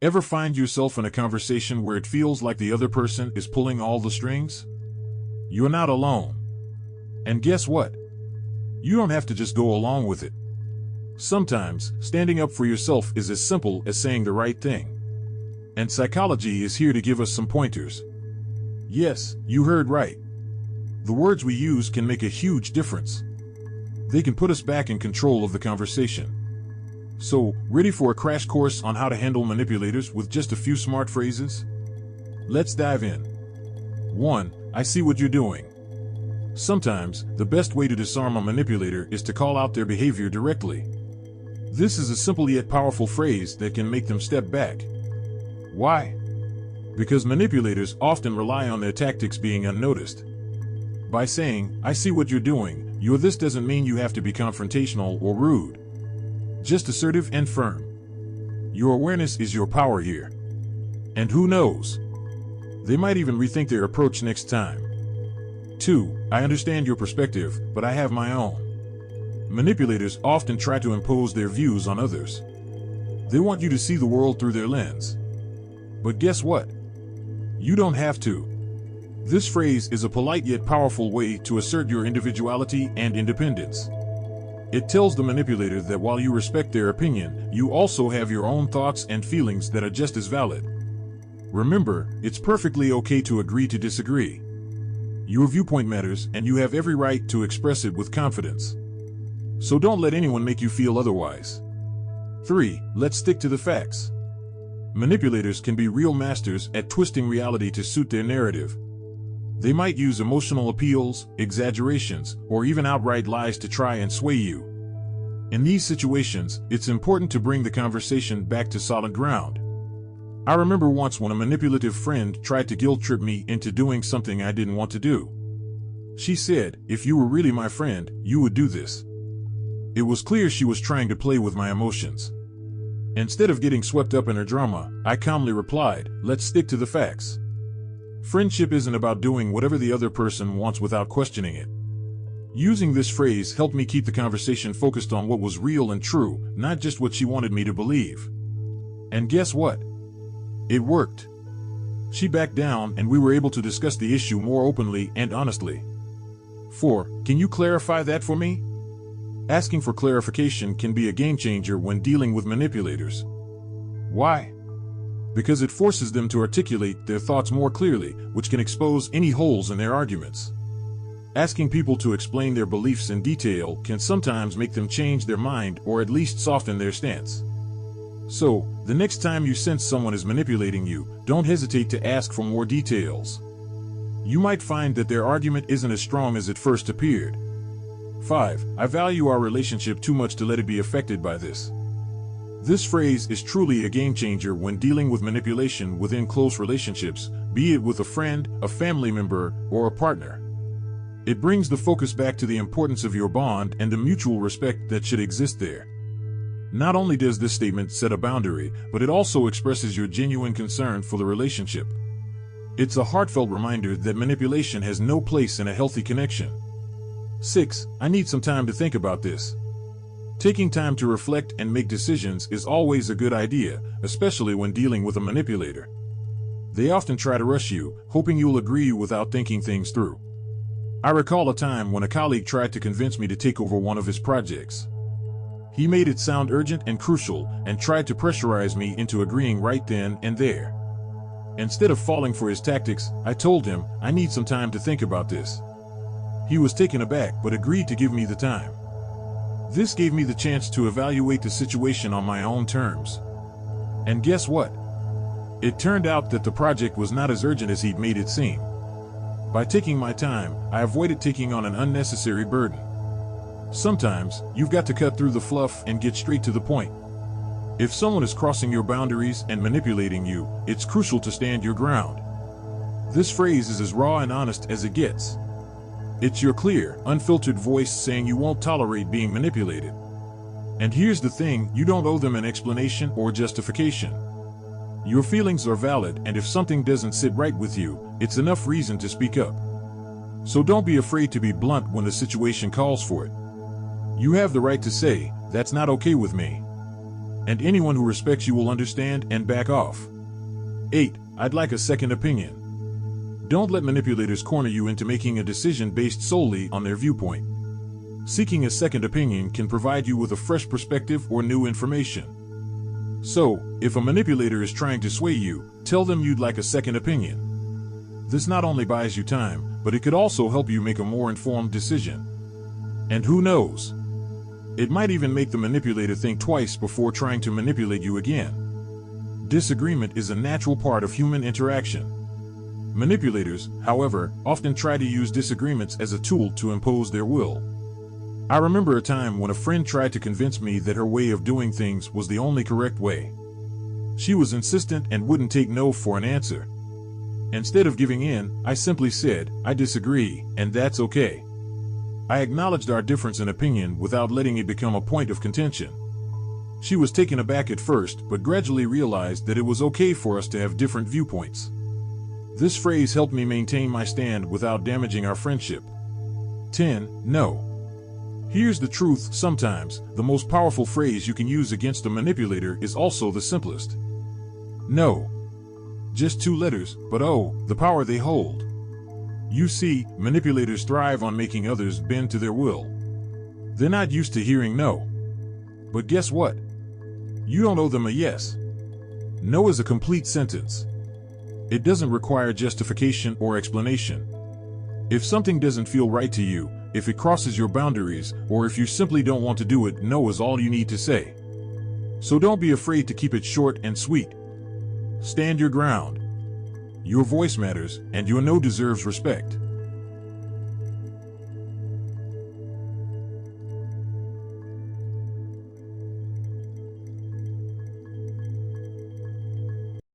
Ever find yourself in a conversation where it feels like the other person is pulling all the strings? You're not alone. And guess what? You don't have to just go along with it. Sometimes, standing up for yourself is as simple as saying the right thing. And psychology is here to give us some pointers. Yes, you heard right. The words we use can make a huge difference. They can put us back in control of the conversation. So, ready for a crash course on how to handle manipulators with just a few smart phrases? Let's dive in. 1. I see what you're doing. Sometimes, the best way to disarm a manipulator is to call out their behavior directly. This is a simple yet powerful phrase that can make them step back. Why? Because manipulators often rely on their tactics being unnoticed. By saying, I see what you're doing, this doesn't mean you have to be confrontational or rude. Just assertive and firm. Your awareness is your power here. And who knows? They might even rethink their approach next time. 2. I understand your perspective, but I have my own. Manipulators often try to impose their views on others. They want you to see the world through their lens. But guess what? You don't have to. This phrase is a polite yet powerful way to assert your individuality and independence. It tells the manipulator that while you respect their opinion, you also have your own thoughts and feelings that are just as valid. Remember, it's perfectly okay to agree to disagree. Your viewpoint matters, and you have every right to express it with confidence. So don't let anyone make you feel otherwise. 3. Let's stick to the facts. Manipulators can be real masters at twisting reality to suit their narrative. They might use emotional appeals, exaggerations, or even outright lies to try and sway you. In these situations, it's important to bring the conversation back to solid ground. I remember once when a manipulative friend tried to guilt trip me into doing something I didn't want to do. She said, if you were really my friend, you would do this. It was clear she was trying to play with my emotions. Instead of getting swept up in her drama, I calmly replied, let's stick to the facts. Friendship isn't about doing whatever the other person wants without questioning it. Using this phrase helped me keep the conversation focused on what was real and true, not just what she wanted me to believe. And guess what? It worked. She backed down and we were able to discuss the issue more openly and honestly. 4. Can you clarify that for me? Asking for clarification can be a game changer when dealing with manipulators. Why? Because it forces them to articulate their thoughts more clearly, which can expose any holes in their arguments. Asking people to explain their beliefs in detail can sometimes make them change their mind or at least soften their stance. So, the next time you sense someone is manipulating you, don't hesitate to ask for more details. You might find that their argument isn't as strong as it first appeared. 5. I value our relationship too much to let it be affected by this. This phrase is truly a game changer when dealing with manipulation within close relationships, be it with a friend, a family member, or a partner. It brings the focus back to the importance of your bond and the mutual respect that should exist there. Not only does this statement set a boundary, but it also expresses your genuine concern for the relationship. It's a heartfelt reminder that manipulation has no place in a healthy connection. 6. I need some time to think about this. Taking time to reflect and make decisions is always a good idea, especially when dealing with a manipulator. They often try to rush you, hoping you'll agree without thinking things through. I recall a time when a colleague tried to convince me to take over one of his projects. He made it sound urgent and crucial and tried to pressurize me into agreeing right then and there. Instead of falling for his tactics, I told him, I need some time to think about this. He was taken aback but agreed to give me the time. This gave me the chance to evaluate the situation on my own terms. And guess what? It turned out that the project was not as urgent as he'd made it seem. By taking my time, I avoided taking on an unnecessary burden. Sometimes, you've got to cut through the fluff and get straight to the point. If someone is crossing your boundaries and manipulating you, it's crucial to stand your ground. This phrase is as raw and honest as it gets. It's your clear, unfiltered voice saying you won't tolerate being manipulated. And here's the thing, you don't owe them an explanation or justification. Your feelings are valid, and if something doesn't sit right with you, it's enough reason to speak up. So don't be afraid to be blunt when the situation calls for it. You have the right to say, that's not okay with me. and anyone who respects you will understand and back off. 8. I'd like a second opinion. Don't let manipulators corner you into making a decision based solely on their viewpoint. Seeking a second opinion can provide you with a fresh perspective or new information. So, if a manipulator is trying to sway you, tell them you'd like a second opinion. This not only buys you time, but it could also help you make a more informed decision. And who knows? It might even make the manipulator think twice before trying to manipulate you again. Disagreement is a natural part of human interaction. Manipulators, however, often try to use disagreements as a tool to impose their will. I remember a time when a friend tried to convince me that her way of doing things was the only correct way. She was insistent and wouldn't take no for an answer. Instead of giving in, I simply said, "I disagree, and that's okay." I acknowledged our difference in opinion without letting it become a point of contention. She was taken aback at first, but gradually realized that it was okay for us to have different viewpoints. This phrase helped me maintain my stand without damaging our friendship. 10. No. Here's the truth: sometimes, the most powerful phrase you can use against a manipulator is also the simplest. No. Just 2 letters, but oh, the power they hold. You see, manipulators thrive on making others bend to their will. They're not used to hearing no. But guess what? You don't owe them a yes. No is a complete sentence. It doesn't require justification or explanation. If something doesn't feel right to you, if it crosses your boundaries, or if you simply don't want to do it, no is all you need to say. So don't be afraid to keep it short and sweet. Stand your ground. Your voice matters, and your no deserves respect.